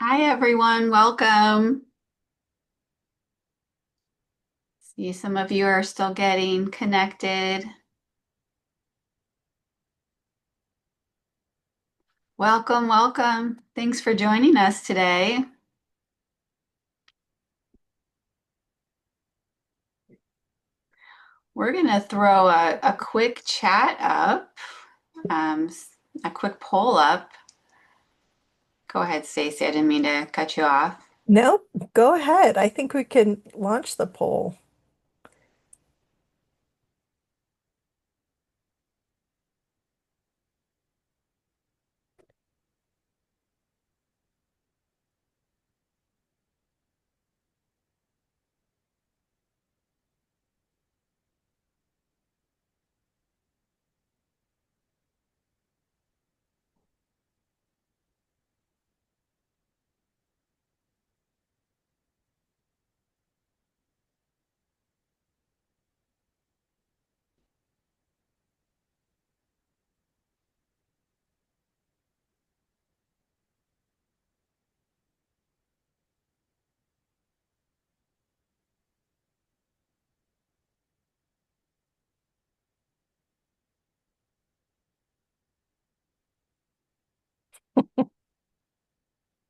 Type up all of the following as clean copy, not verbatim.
Hi, everyone. Welcome. See, some of you are still getting connected. Welcome, welcome. Thanks for joining us today. We're going to throw a quick chat up, um, a quick poll up. Go ahead, Stacy. I didn't mean to cut you off. No, go ahead. I think we can launch the poll.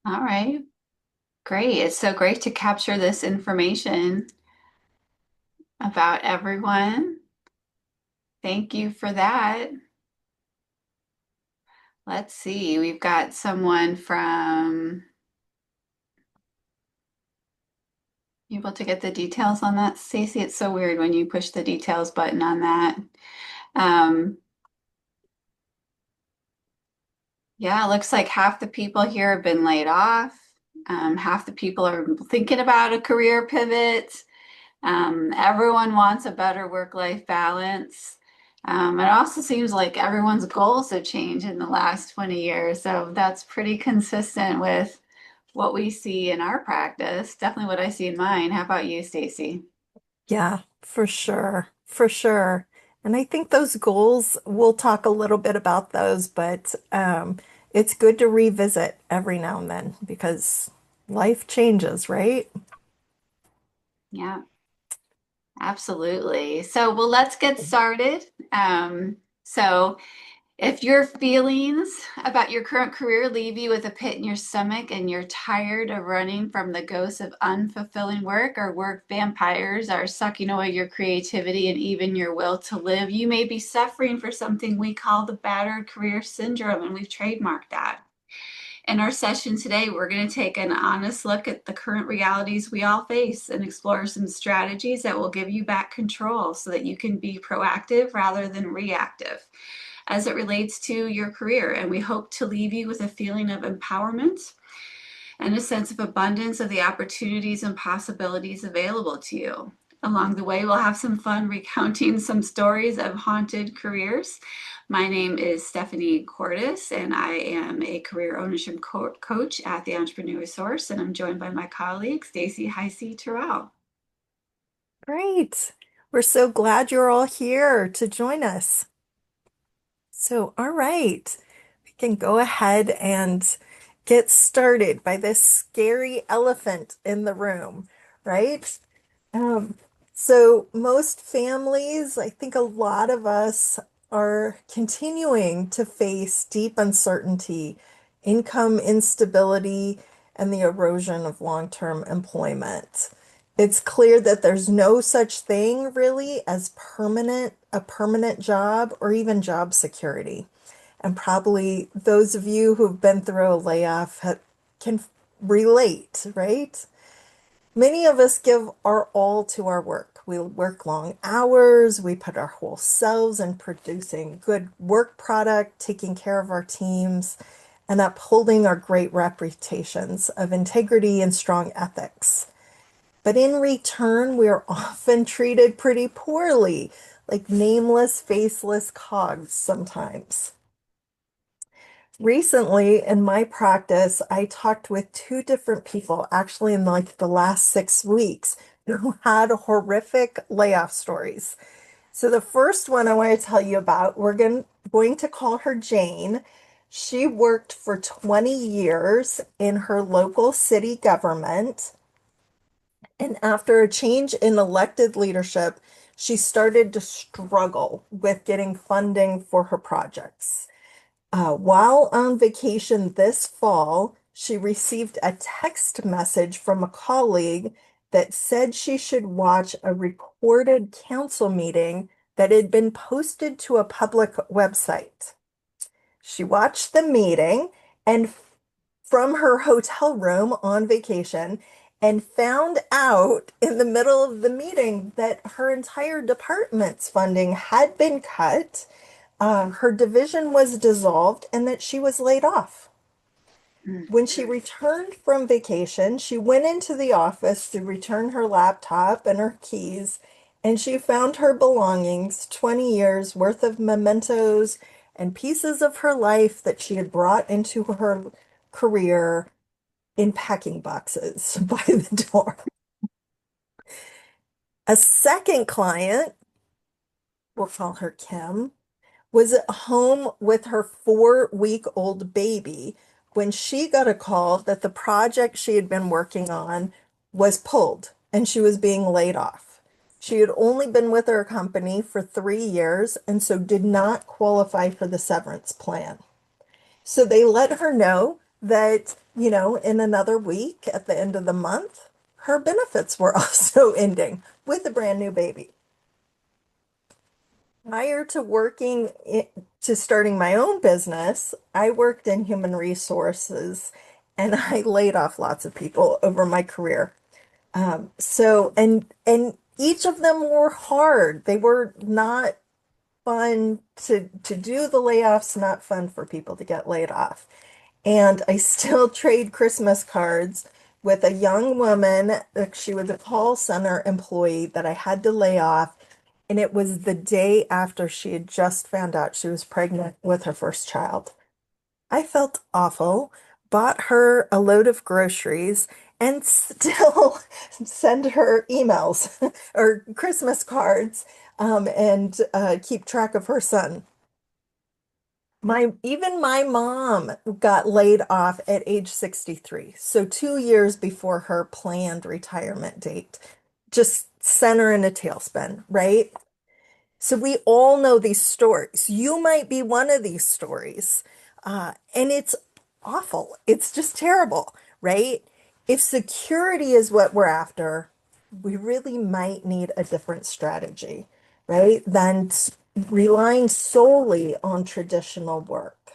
All right, great. It's so great to capture this information about everyone. Thank you for that. Let's see. We've got someone from You able to get the details on that, Stacey? It's so weird when you push the details button on that. Um, yeah, it looks like half the people here have been laid off. Half the people are thinking about a career pivot. Everyone wants a better work-life balance. It also seems like everyone's goals have changed in the last 20 years. So that's pretty consistent with what we see in our practice. Definitely what I see in mine. How about you, Stacey? Yeah, for sure. For sure. And I think those goals, we'll talk a little bit about those, but it's good to revisit every now and then because life changes, right? Yeah. Absolutely. So, well, let's get started. So, if your feelings about your current career leave you with a pit in your stomach and you're tired of running from the ghosts of unfulfilling work or work vampires are sucking away your creativity and even your will to live, you may be suffering for something we call the battered career syndrome, and we've trademarked that. In our session today, we're going to take an honest look at the current realities we all face and explore some strategies that will give you back control so that you can be proactive rather than reactive as it relates to your career. And we hope to leave you with a feeling of empowerment and a sense of abundance of the opportunities and possibilities available to you. Along the way, we'll have some fun recounting some stories of haunted careers. My name is Stephanie Cordis, and I am a career ownership coach at the Entrepreneur Source, and I'm joined by my colleague, Stacy Heisey-Terrell. Great. We're so glad you're all here to join us. So, all right, we can go ahead and get started by this scary elephant in the room, right? Um, so most families, I think a lot of us are continuing to face deep uncertainty, income instability, and the erosion of long-term employment. It's clear that there's no such thing really as a permanent job or even job security. And probably those of you who've been through a layoff can relate, right? Many of us give our all to our work. We work long hours, we put our whole selves in producing good work product, taking care of our teams, and upholding our great reputations of integrity and strong ethics. But in return, we are often treated pretty poorly, like nameless, faceless cogs sometimes. Recently, in my practice, I talked with two different people, actually in like the last 6 weeks, who had horrific layoff stories. So the first one I want to tell you about, going to call her Jane. She worked for 20 years in her local city government. And after a change in elected leadership, she started to struggle with getting funding for her projects. While on vacation this fall, she received a text message from a colleague that said she should watch a recorded council meeting that had been posted to a public website. She watched the meeting and from her hotel room on vacation and found out in the middle of the meeting that her entire department's funding had been cut, her division was dissolved, and that she was laid off. Mm. When she returned from vacation, she went into the office to return her laptop and her keys, and she found her belongings, 20 years worth of mementos and pieces of her life that she had brought into her career in packing boxes by the door. A second client, we'll call her Kim, was at home with her 4-week-old baby when she got a call that the project she had been working on was pulled and she was being laid off. She had only been with her company for 3 years and so did not qualify for the severance plan. So they let her know that, in another week at the end of the month, her benefits were also ending with a brand new baby. Prior to to starting my own business, I worked in human resources and I laid off lots of people over my career. And each of them were hard. They were not fun to do the layoffs, not fun for people to get laid off. And I still trade Christmas cards with a young woman. She was a call center employee that I had to lay off. And it was the day after she had just found out she was pregnant with her first child. I felt awful, bought her a load of groceries, and still send her emails or Christmas cards and keep track of her son. Even my mom got laid off at age 63, so 2 years before her planned retirement date. Just sent her in a tailspin, right? So we all know these stories. You might be one of these stories, and it's awful. It's just terrible, right? If security is what we're after, we really might need a different strategy, right? Than relying solely on traditional work.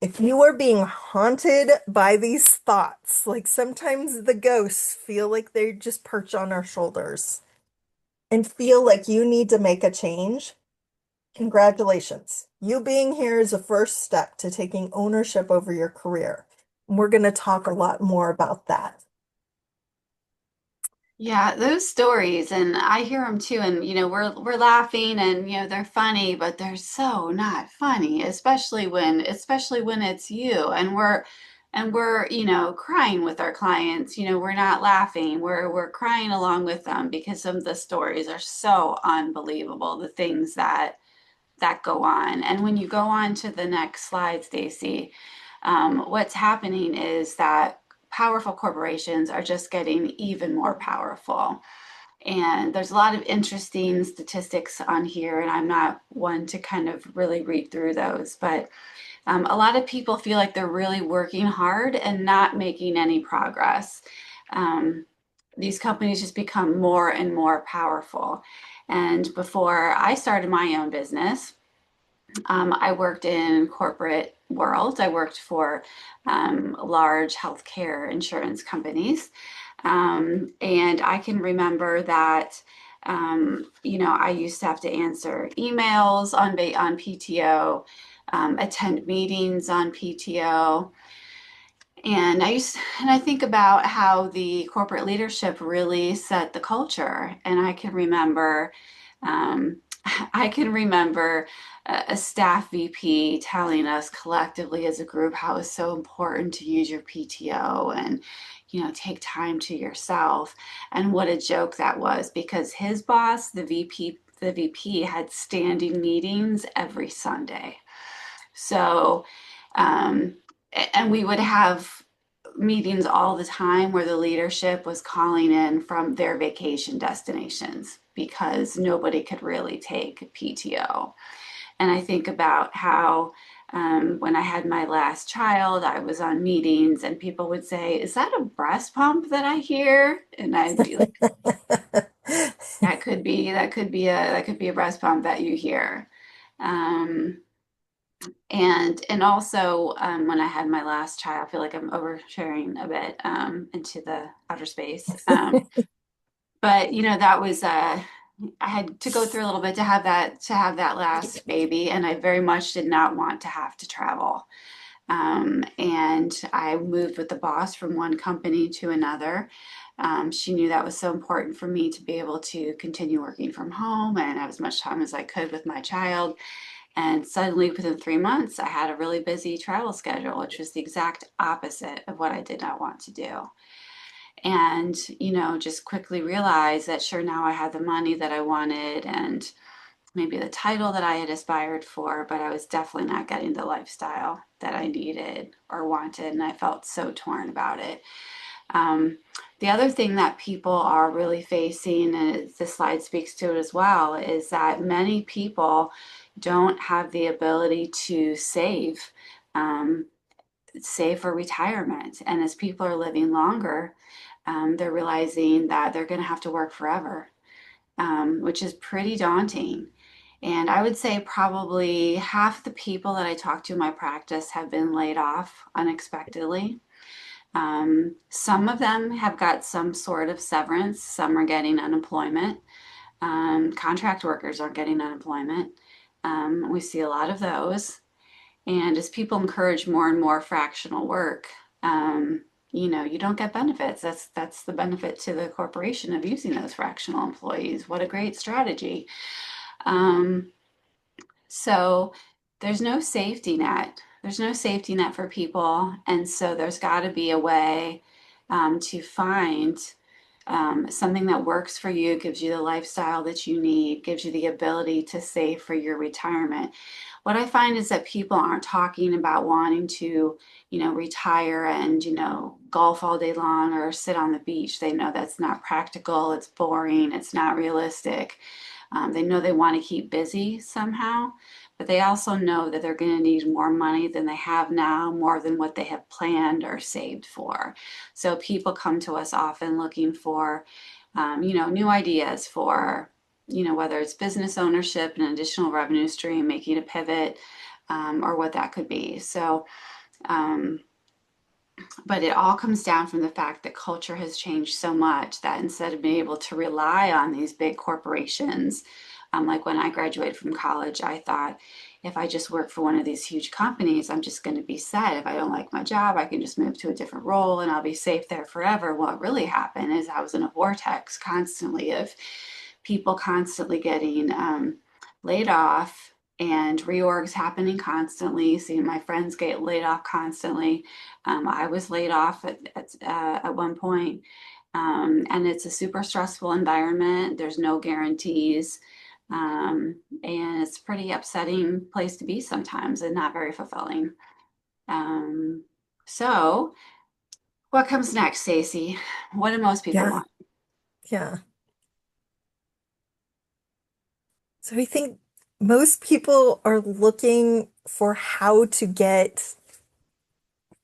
If you are being haunted by these thoughts, like sometimes the ghosts feel like they just perch on our shoulders and feel like you need to make a change, congratulations. You being here is a first step to taking ownership over your career. And we're going to talk a lot more about that. Yeah, those stories, and I hear them too, and we're laughing, and they're funny, but they're so not funny, especially when it's you, and we're crying with our clients. We're not laughing, we're crying along with them because some of the stories are so unbelievable, the things that go on. And when you go on to the next slide, Stacy, what's happening is that powerful corporations are just getting even more powerful. And there's a lot of interesting statistics on here, and I'm not one to kind of really read through those, but a lot of people feel like they're really working hard and not making any progress. Um, these companies just become more and more powerful. And before I started my own business, I worked in corporate world. I worked for large healthcare insurance companies. And I can remember that, I used to have to answer emails on PTO, attend meetings on PTO. And I think about how the corporate leadership really set the culture. And um, I can remember a staff VP telling us collectively as a group how it's so important to use your PTO and, take time to yourself. And what a joke that was, because his boss, the VP had standing meetings every Sunday. So Um, and we would have meetings all the time where the leadership was calling in from their vacation destinations because nobody could really take PTO. And I think about how when I had my last child, I was on meetings and people would say, "Is that a breast pump that I hear?" And I'd be like, that could be a breast pump that you hear. Um, and also when I had my last child, I feel like I'm oversharing a bit into the outer space. But that was I had to go through a little bit to have that last baby, and I very much did not want to have to travel. And I moved with the boss from one company to another. She knew that was so important for me to be able to continue working from home and have as much time as I could with my child. And suddenly, within 3 months, I had a really busy travel schedule, which was the exact opposite of what I did not want to do. And, just quickly realized that sure, now I had the money that I wanted and maybe the title that I had aspired for, but I was definitely not getting the lifestyle that I needed or wanted. And I felt so torn about it. Um, the other thing that people are really facing, and this slide speaks to it as well, is that many people don't have the ability to um, save for retirement. And as people are living longer, they're realizing that they're going to have to work forever, which is pretty daunting. And I would say probably half the people that I talk to in my practice have been laid off unexpectedly. Some of them have got some sort of severance, some are getting unemployment. Contract workers are getting unemployment. We see a lot of those. And as people encourage more and more fractional work, you don't get benefits. That's the benefit to the corporation of using those fractional employees. What a great strategy. Um, so there's no safety net. There's no safety net for people, and so there's got to be a way to find something that works for you, gives you the lifestyle that you need, gives you the ability to save for your retirement. What I find is that people aren't talking about wanting to, retire and, golf all day long or sit on the beach. They know that's not practical, it's boring, it's not realistic. They know they want to keep busy somehow, but they also know that they're going to need more money than they have now, more than what they have planned or saved for. So people come to us often looking for, new ideas for, whether it's business ownership, an additional revenue stream, making a pivot, or what that could be. So, um, but it all comes down from the fact that culture has changed so much that instead of being able to rely on these big corporations, like when I graduated from college, I thought if I just work for one of these huge companies, I'm just going to be set. If I don't like my job, I can just move to a different role and I'll be safe there forever. What really happened is I was in a vortex constantly of people constantly getting laid off and reorgs happening constantly. Seeing my friends get laid off constantly. I was laid off at one point, and it's a super stressful environment. There's no guarantees, and it's a pretty upsetting place to be sometimes, and not very fulfilling. Um, so, what comes next, Stacy? What do most people Yeah, want? yeah. So I think most people are looking for how to get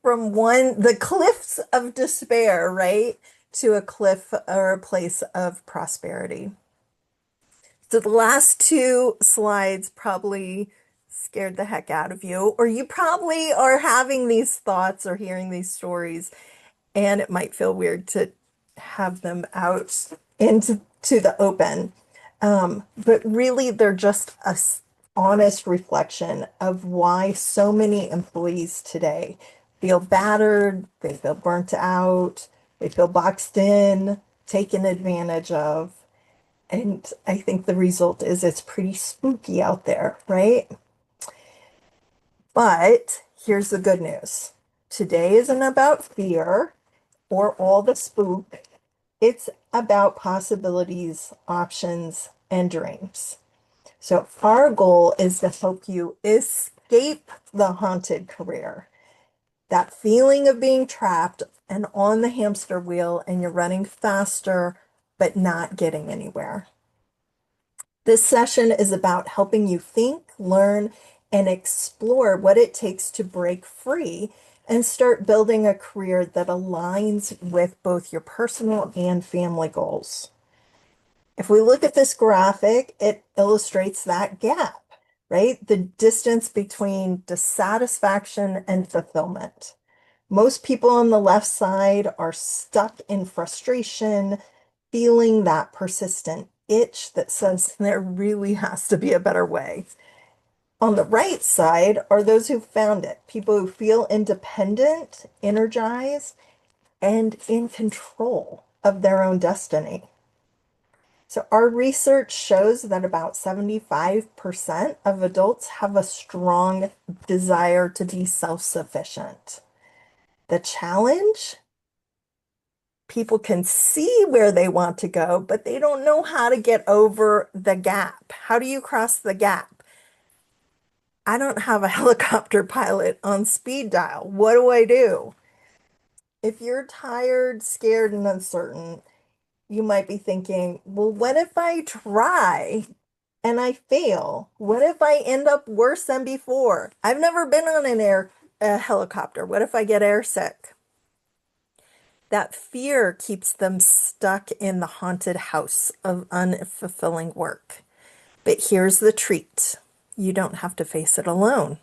from the cliffs of despair, right, to a cliff or a place of prosperity. So the last two slides probably scared the heck out of you, or you probably are having these thoughts or hearing these stories, and it might feel weird to have them out into the open. But really, they're just a honest reflection of why so many employees today feel battered, they feel burnt out, they feel boxed in, taken advantage of. And I think the result is it's pretty spooky out there, right? But here's the good news. Today isn't about fear or all the spook. It's about possibilities, options, and dreams. So our goal is to help you escape escape the haunted career. That feeling of being trapped and on the hamster wheel and you're running faster but not getting anywhere. This session is about helping you think, learn, and explore what it takes to break free and start building a career that aligns with both your personal and family goals. If we look at this graphic, it illustrates that gap, right? The distance between dissatisfaction and fulfillment. Most people on the left side are stuck in frustration, feeling that persistent itch that says there really has to be a better way. On the right side are those who found it, people who feel independent, energized, and in control of their own destiny. So our research shows that about 75% of adults have a strong desire to be self-sufficient. The challenge? People can see where they want to go, but they don't know how to get over the gap. How do you cross the gap? I don't have a helicopter pilot on speed dial. What do I do? If you're tired, scared, and uncertain, you might be thinking, well, what if I try and I fail? What if I end up worse than before? I've never been on a helicopter. What if I get airsick? That fear keeps them stuck in the haunted house of unfulfilling work. But here's the treat. You don't have to face it alone.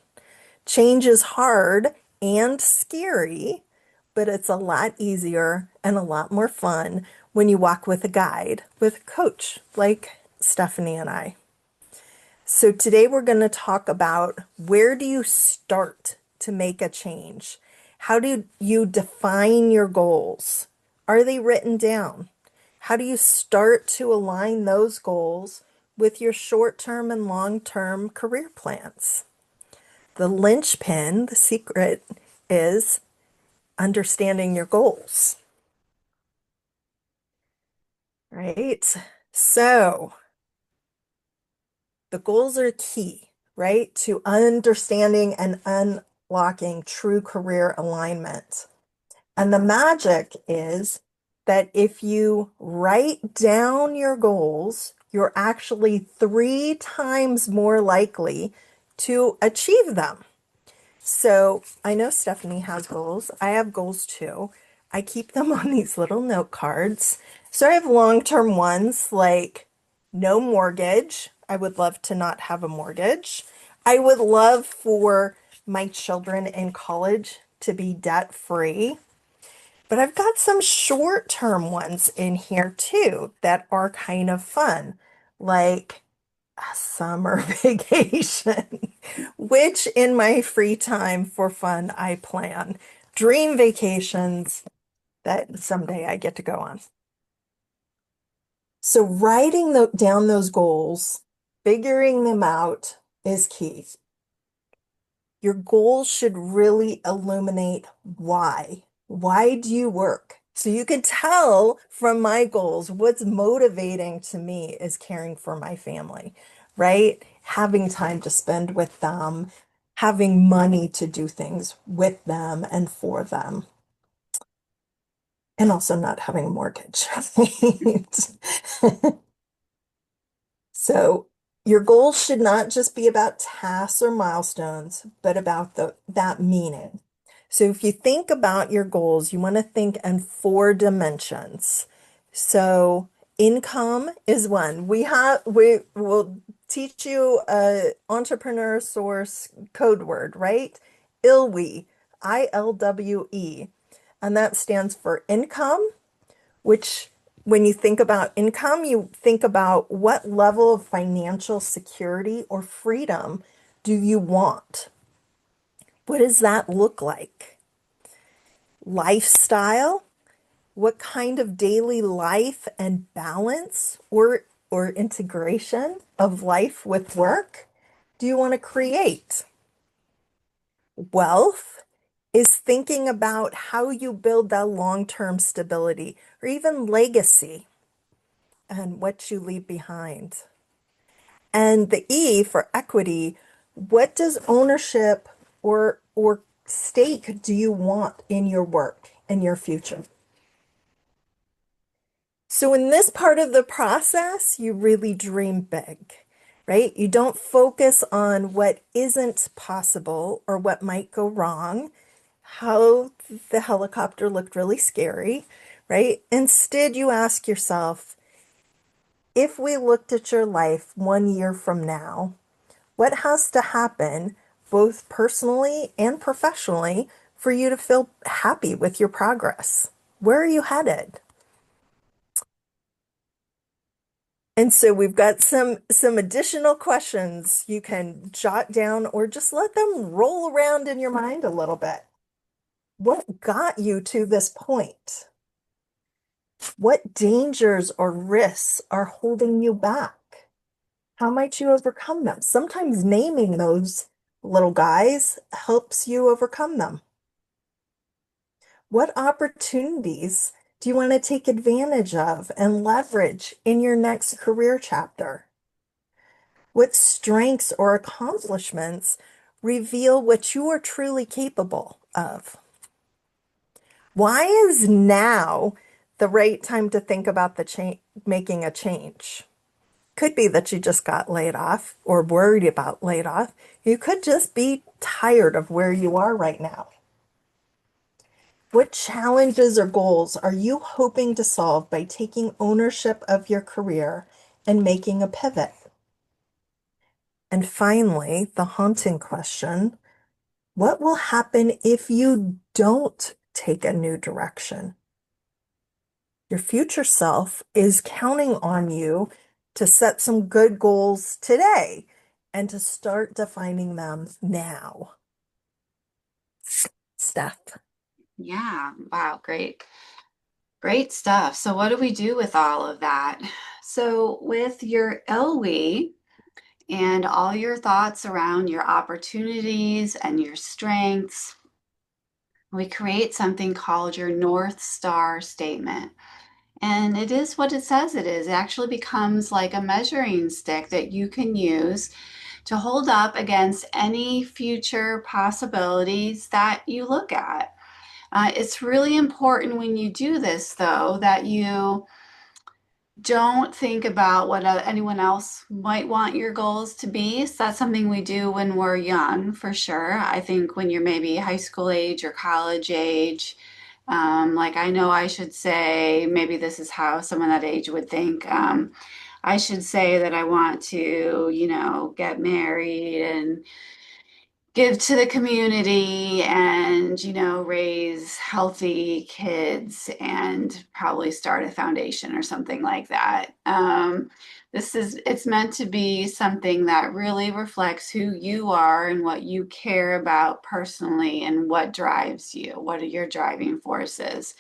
Change is hard and scary, but it's a lot easier and a lot more fun when you walk with a guide, with a coach like Stephanie and I. So today we're going to talk about where do you start to make a change? How do you define your goals? Are they written down? How do you start to align those goals with your short-term and long-term career plans? The linchpin, the secret, is understanding your goals, right? So the goals are key, right, to understanding and unlocking true career alignment. And the magic is that if you write down your goals, you're actually 3 times more likely to achieve them. So I know Stephanie has goals. I have goals too. I keep them on these little note cards. So I have long-term ones like no mortgage. I would love to not have a mortgage. I would love for my children in college to be debt-free. But I've got some short-term ones in here too that are kind of fun, like a summer vacation, which in my free time for fun I plan. Dream vacations that someday I get to go on. So writing down those goals, figuring them out is key. Your goals should really illuminate why. Why do you work? So you can tell from my goals, what's motivating to me is caring for my family, right? Having time to spend with them, having money to do things with them and for them, and also not having a mortgage, right? So your goals should not just be about tasks or milestones, but about that meaning. So if you think about your goals, you want to think in 4 dimensions. So income is one. We will teach you a entrepreneur source code word, right? ILWE, ILWE. And that stands for income, which when you think about income, you think about what level of financial security or freedom do you want? What does that look like? Lifestyle, what kind of daily life and balance or integration of life with work do you want to create? Wealth is thinking about how you build that long-term stability or even legacy and what you leave behind. And the E for equity, What does ownership or stake do you want in your work and your future? So in this part of the process, you really dream big, right? You don't focus on what isn't possible or what might go wrong, how the helicopter looked really scary, right? Instead, you ask yourself, if we looked at your life 1 year from now, what has to happen both personally and professionally for you to feel happy with your progress? Where are you headed? And so we've got some additional questions you can jot down or just let them roll around in your mind a little bit. What got you to this point? What dangers or risks are holding you back? How might you overcome them? Sometimes naming those little guys helps you overcome them. What opportunities do you want to take advantage of and leverage in your next career chapter? What strengths or accomplishments reveal what you are truly capable of? Why is now the right time to think about making a change? Could be that you just got laid off or worried about laid off. You could just be tired of where you are right now. What challenges or goals are you hoping to solve by taking ownership of your career and making a pivot? And finally, the haunting question, what will happen if you don't take a new direction? Your future self is counting on you to set some good goals today and to start defining them now. Steph. Yeah. Wow. Great. Great stuff. So what do we do with all of that? So with your LW and all your thoughts around your opportunities and your strengths, we create something called your North Star statement. And it is what it says it is. It actually becomes like a measuring stick that you can use to hold up against any future possibilities that you look at. It's really important when you do this, though, that you don't think about what anyone else might want your goals to be. So that's something we do when we're young, for sure. I think when you're maybe high school age or college age, like I know I should say, maybe this is how someone that age would think. I should say that I want to, get married and give to the community and raise healthy kids and probably start a foundation or something like that. It's meant to be something that really reflects who you are and what you care about personally and what drives you. What are your driving forces?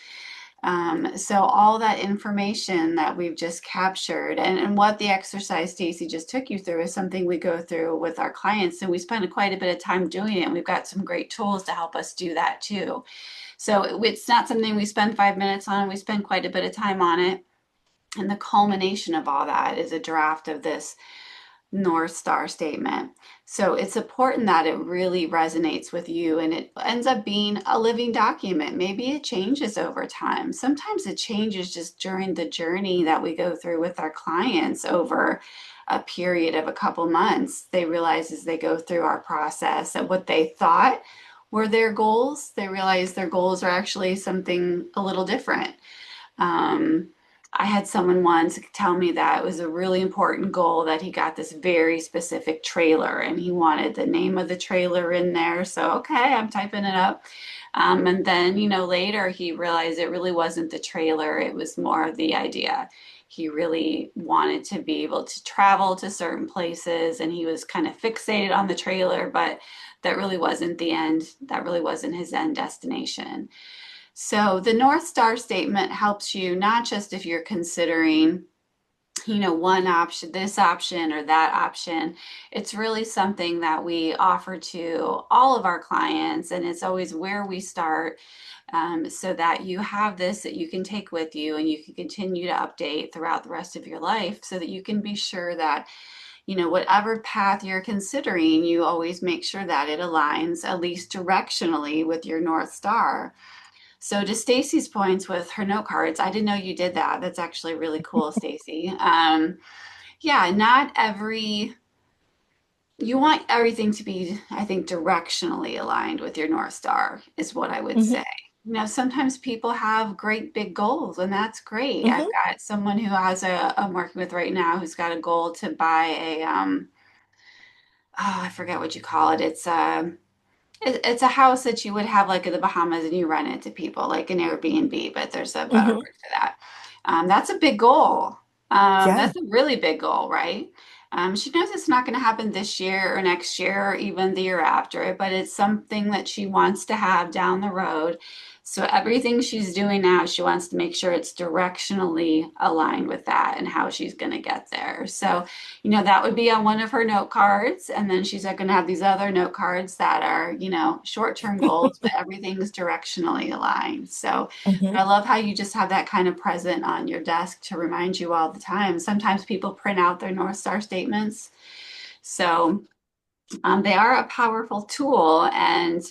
So all that information that we've just captured and what the exercise Stacy just took you through is something we go through with our clients, and we spend quite a bit of time doing it. And we've got some great tools to help us do that too. So it's not something we spend 5 minutes on. We spend quite a bit of time on it. And the culmination of all that is a draft of this North Star statement. So it's important that it really resonates with you and it ends up being a living document. Maybe it changes over time. Sometimes it changes just during the journey that we go through with our clients over a period of a couple months. They realize as they go through our process that what they thought were their goals, they realize their goals are actually something a little different. Um, I had someone once tell me that it was a really important goal that he got this very specific trailer and he wanted the name of the trailer in there. So, okay, I'm typing it up. And then, later he realized it really wasn't the trailer, it was more the idea. He really wanted to be able to travel to certain places and he was kind of fixated on the trailer, but that really wasn't the end. That really wasn't his end destination. So the North Star statement helps you not just if you're considering, one option, this option or that option. It's really something that we offer to all of our clients, and it's always where we start so that you have this that you can take with you and you can continue to update throughout the rest of your life so that you can be sure that whatever path you're considering, you always make sure that it aligns at least directionally with your North Star. So to Stacy's points with her note cards, I didn't know you did that. That's actually really cool, Stacy. Yeah, not every you want everything to be, I think, directionally aligned with your North Star, is what I would say. Hmm. Sometimes people have great big goals, and that's great. I've Hmm. got someone who I'm working with right now who's got a goal to buy oh, I forget what you call it. It's a house that you would have like in the Bahamas and you rent it to people, like an Airbnb, but there's a better Hmm. word for that. That's a big goal. Yeah. That's a really big goal, right? She knows it's not going to happen this year or next year or even the year after, but it's something that she wants to have down the road. So everything she's doing now, she wants to make sure it's directionally aligned with that and how she's going to get there. So that would be on one of her note cards. And then she's going to have these other note cards that are, short-term goals, but everything's directionally aligned. So Hmm. I love how you just have that kind of present on your desk to remind you all the time. Sometimes people print out their North Star statements. So they are a powerful tool and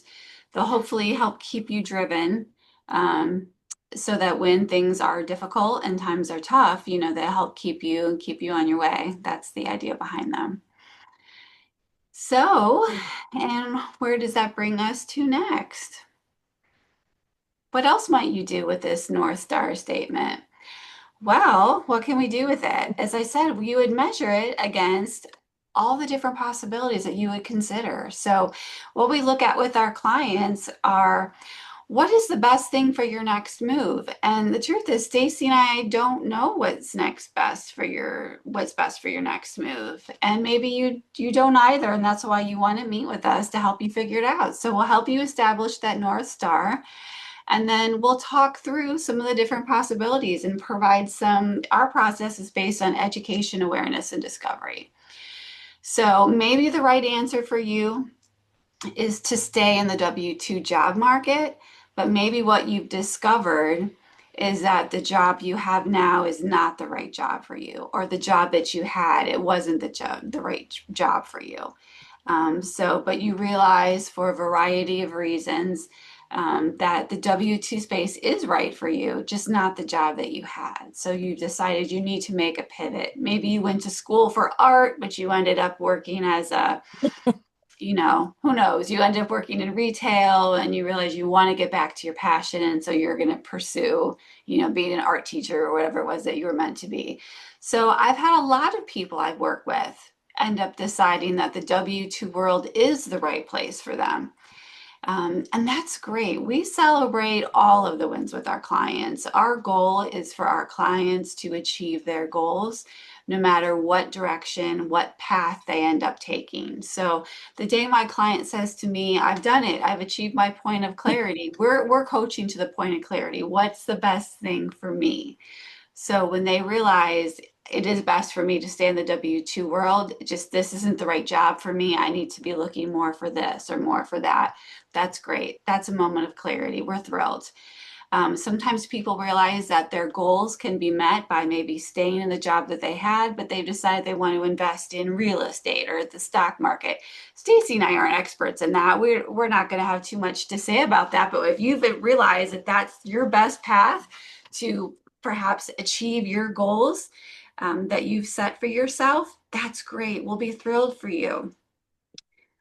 they'll hopefully help keep you driven. Um, so that when things are difficult and times are tough, they help keep you on your way. That's the idea behind them. So, and where does that bring us to next? What else might you do with this North Star statement? Well, what can we do with it? As I said, you would measure it against all the different possibilities that you would consider. So, what we look at with our clients are what is the best thing for your next move? And the truth is, Stacy and I don't know what's best for your next move. And maybe you don't either, and that's why you want to meet with us to help you figure it out. So we'll help you establish that North Star, and then we'll talk through some of the different possibilities and provide our process is based on education, awareness, and discovery. So maybe the right answer for you is to stay in the W-2 job market, but maybe what you've discovered is that the job you have now is not the right job for you, or the job that you had, it wasn't the right job for you. But you realize for a variety of reasons that the W-2 space is right for you, just not the job that you had. So you decided you need to make a pivot. Maybe you went to school for art, but you ended up working as who knows, you end up working in retail and you realize you want to get back to your passion. And so you're going to pursue, being an art teacher or whatever it was that you were meant to be. So I've had a lot of people I've worked with end up deciding that the W-2 world is the right place for them. And that's great. We celebrate all of the wins with our clients. Our goal is for our clients to achieve their goals, no matter what direction, what path they end up taking. So the day my client says to me, I've done it, I've achieved my point of clarity, we're coaching to the point of clarity. What's the best thing for me? So when they realize it is best for me to stay in the W-2 world, just this isn't the right job for me. I need to be looking more for this or more for that. That's great. That's a moment of clarity. We're thrilled. Sometimes people realize that their goals can be met by maybe staying in the job that they had, but they've decided they want to invest in real estate or the stock market. Stacy and I aren't experts in that. We're not going to have too much to say about that. But if you've realized that that's your best path to perhaps achieve your goals that you've set for yourself, that's great. We'll be thrilled for you.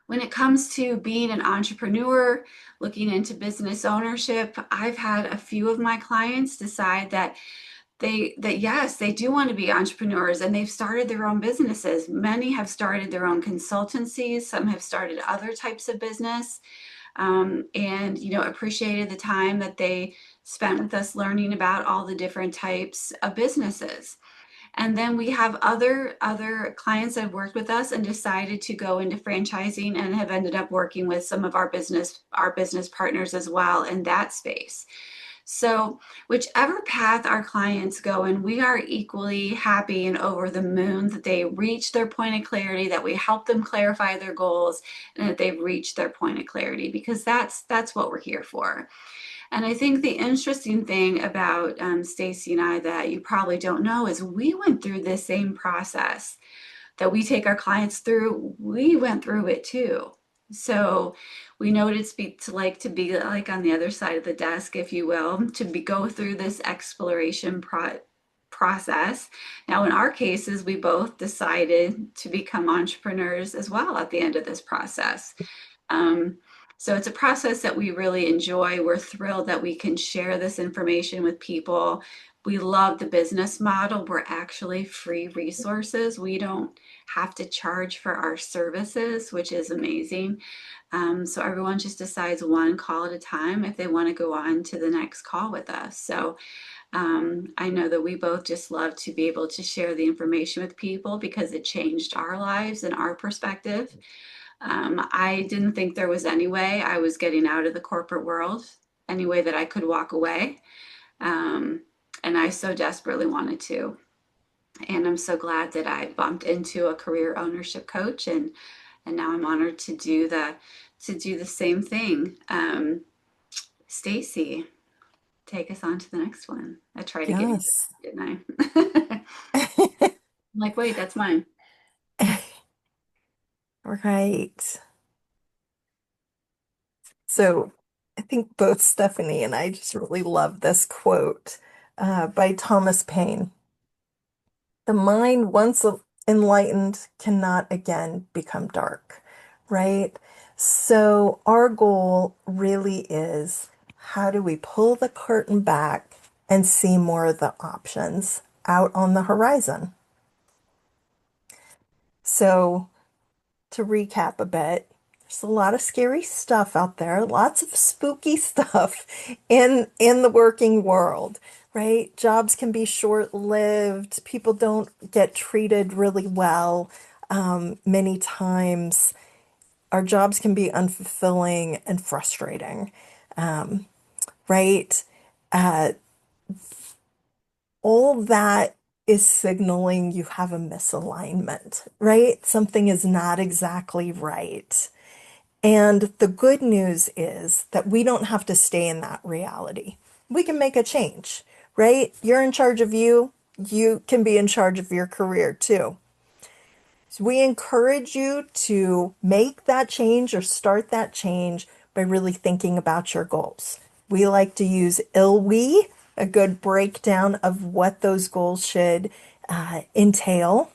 When it comes to being an entrepreneur, looking into business ownership, I've had a few of my clients decide that yes, they do want to be entrepreneurs and they've started their own businesses. Many have started their own consultancies, some have started other types of business, and appreciated the time that they spent with us learning about all the different types of businesses. And then we have other clients that have worked with us and decided to go into franchising and have ended up working with some of our business partners as well in that space. So whichever path our clients go in, we are equally happy and over the moon that they reach their point of clarity, that we help them clarify their goals, and that they've reached their point of clarity, because that's what we're here for. And I think the interesting thing about Stacy and I that you probably don't know is we went through this same process. that we take our clients through, we went through it too. So we know what it's to be like on the other side of the desk, if you will, to go through this exploration process. Now, in our cases, we both decided to become entrepreneurs as well at the end of this process. Um, so it's a process that we really enjoy. We're thrilled that we can share this information with people. We love the business model. We're actually free resources. We don't have to charge for our services, which is amazing. So everyone just decides one call at a time if they want to go on to the next call with us. So I know that we both just love to be able to share the information with people because it changed our lives and our perspective. I didn't think there was any way I was getting out of the corporate world, any way that I could walk away. Um, and I so desperately wanted to. And I'm so glad that I bumped into a career ownership coach, and now I'm honored to do the same thing. Stacy, take us on to the next one. I tried to get you, Yes. didn't I? I'm like, wait, that's mine. Right. So I think both Stephanie and I just really love this quote by Thomas Paine. The mind, once enlightened, cannot again become dark, right? So our goal really is how do we pull the curtain back and see more of the options out on the horizon? So to recap a bit, there's a lot of scary stuff out there, lots of spooky stuff in the working world, right? Jobs can be short-lived. People don't get treated really well. Many times our jobs can be unfulfilling and frustrating, right? Uh, all that is signaling you have a misalignment, right? Something is not exactly right. And the good news is that we don't have to stay in that reality. We can make a change, right? You're in charge of you. You can be in charge of your career too. So we encourage you to make that change or start that change by really thinking about your goals. We like to use ILWE, a good breakdown of what those goals should entail.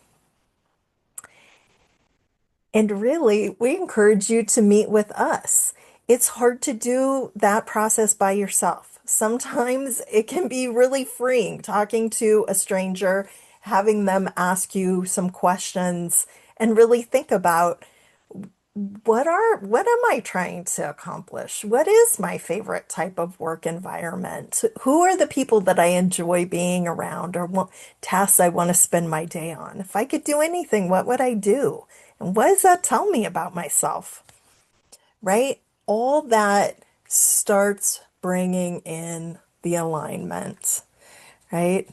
And really, we encourage you to meet with us. It's hard to do that process by yourself. Sometimes it can be really freeing talking to a stranger, having them ask you some questions, and really think about what am I trying to accomplish? What is my favorite type of work environment? Who are the people that I enjoy being around or what tasks I want to spend my day on? If I could do anything, what would I do? And what does that tell me about myself? Right? All that starts bringing in the alignment, right?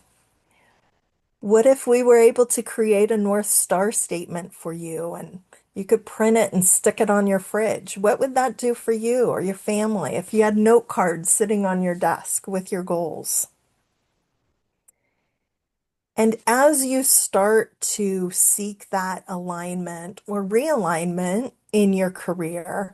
What if we were able to create a North Star statement for you and you could print it and stick it on your fridge? What would that do for you or your family if you had note cards sitting on your desk with your goals? And as you start to seek that alignment or realignment in your career,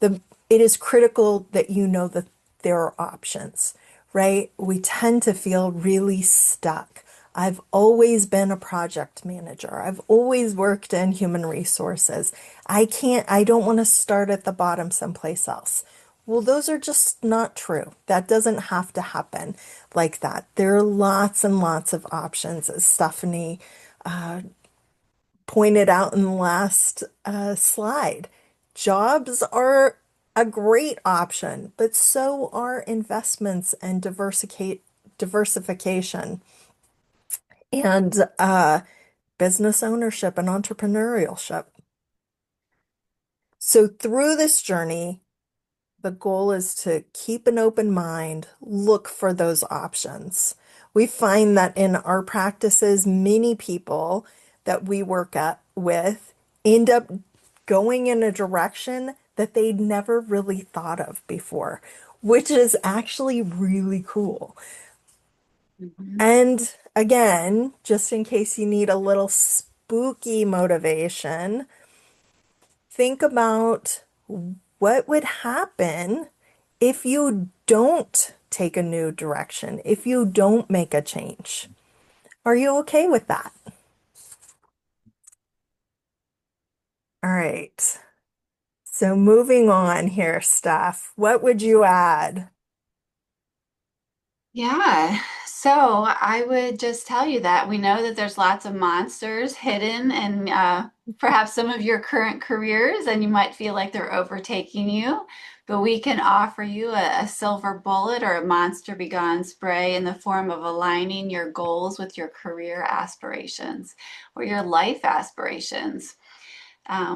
it is critical that you know that there are options, right? We tend to feel really stuck. I've always been a project manager. I've always worked in human resources. I don't want to start at the bottom someplace else. Well, those are just not true. That doesn't have to happen like that. There are lots and lots of options, as Stephanie pointed out in the last slide. Jobs are a great option, but so are investments and diversification and business ownership and entrepreneurship. So through this journey, the goal is to keep an open mind, look for those options. We find that in our practices, many people that we work with end up going in a direction that they'd never really thought of before, which is actually really cool. Mhm. And again, just in case you need a little spooky motivation, think about what would happen if you don't take a new direction, if you don't make a change. Are you okay with that? All right. So moving on here, Steph, what would you add? Yeah, so I would just tell you that we know that there's lots of monsters hidden in perhaps some of your current careers, and you might feel like they're overtaking you. But we can offer you a silver bullet or a monster begone spray in the form of aligning your goals with your career aspirations or your life aspirations.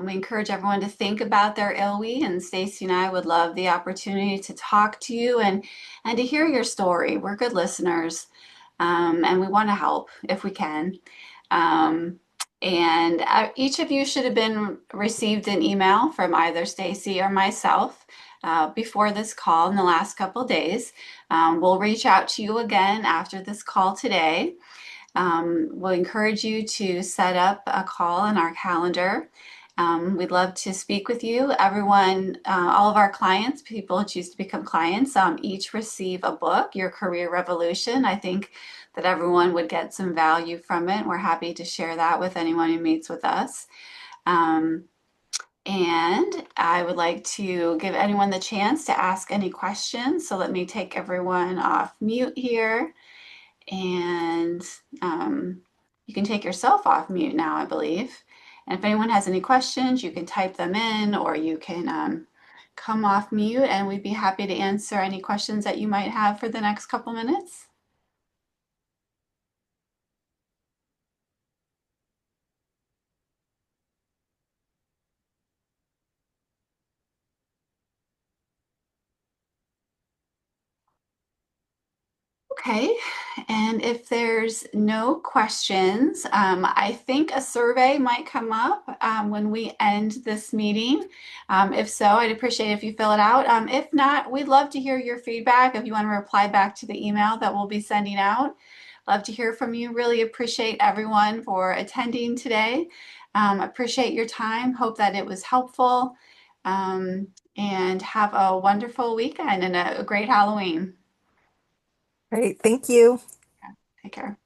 We encourage everyone to think about their ILWE, and Stacy and I would love the opportunity to talk to you and to hear your story. We're good listeners, and we want to help if we can. Um, and each of you should have been received an email from either Stacy or myself before this call in the last couple of days. We'll reach out to you again after this call today. We'll encourage you to set up a call in our calendar. We'd love to speak with you. Everyone, all of our clients, people who choose to become clients, each receive a book, Your Career Revolution. I think that everyone would get some value from it. We're happy to share that with anyone who meets with us. Um, and I would like to give anyone the chance to ask any questions. So let me take everyone off mute here. And you can take yourself off mute now, I believe. And if anyone has any questions, you can type them in or you can come off mute and we'd be happy to answer any questions that you might have for the next couple minutes. Okay, and if there's no questions, I think a survey might come up when we end this meeting. If so, I'd appreciate if you fill it out. If not, we'd love to hear your feedback. If you want to reply back to the email that we'll be sending out, love to hear from you. Really appreciate everyone for attending today. Appreciate your time. Hope that it was helpful. Um, and have a wonderful weekend and a great Halloween. Great, thank you. Take care.